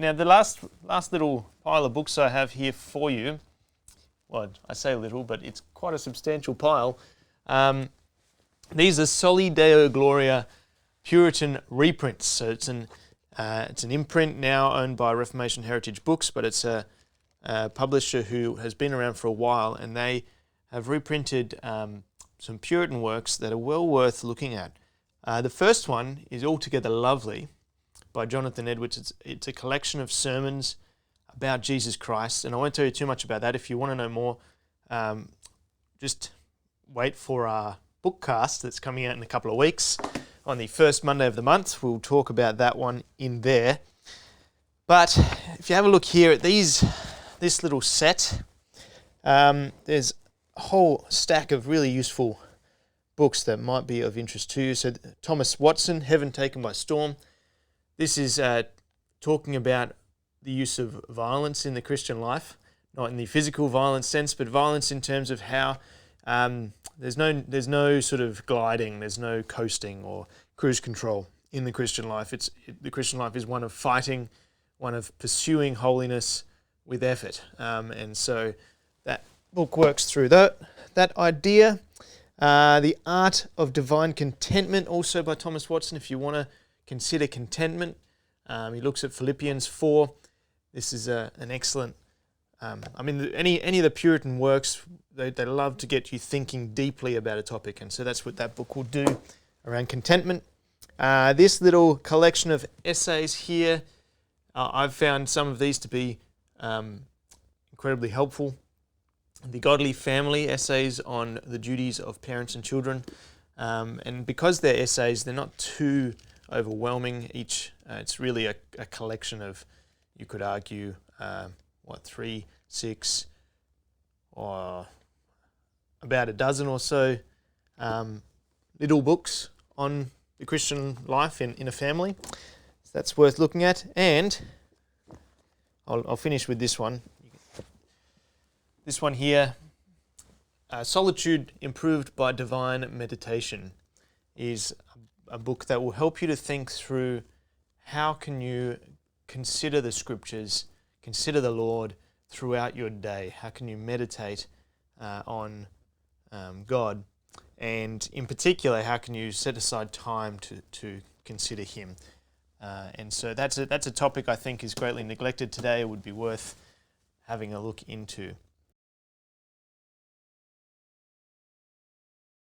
Now the last little pile of books I have here for you, well, I say little, but it's quite a substantial pile. These are Soli Deo Gloria Puritan reprints. So it's an imprint now owned by Reformation Heritage Books, but it's a publisher who has been around for a while, and they have reprinted some Puritan works that are well worth looking at. The first one is Altogether Lovely by Jonathan Edwards. It's a collection of sermons about Jesus Christ, and I won't tell you too much about that. If you want to know more, just wait for our bookcast that's coming out in a couple of weeks. On the first Monday of the month, we'll talk about that one in there. But if you have a look here at this little set, there's a whole stack of really useful books that might be of interest to you. So Thomas Watson, Heaven Taken by Storm. This is talking about the use of violence in the Christian life, not in the physical violence sense, but violence in terms of how there's no sort of gliding, there's no coasting or cruise control in the Christian life. The Christian life is one of fighting, one of pursuing holiness with effort, and so that book works through that idea. The Art of Divine Contentment, also by Thomas Watson, if you want to consider contentment. He looks at Philippians 4. This is an excellent, any of the Puritan works, they love to get you thinking deeply about a topic, and so that's what that book will do around contentment. This little collection of essays here, I've found some of these to be incredibly helpful. The Godly Family Essays on the Duties of Parents and Children. And because they're essays, they're not too overwhelming. It's really a collection of, you could argue, 3, 6, or about a dozen or so little books on the Christian life in a family. So that's worth looking at. And I'll finish with this one. This one here, Solitude Improved by Divine Meditation, is a book that will help you to think through how can you consider the Scriptures, consider the Lord throughout your day. How can you meditate on God? And in particular, how can you set aside time to consider Him? And so that's a topic I think is greatly neglected today. It would be worth having a look into.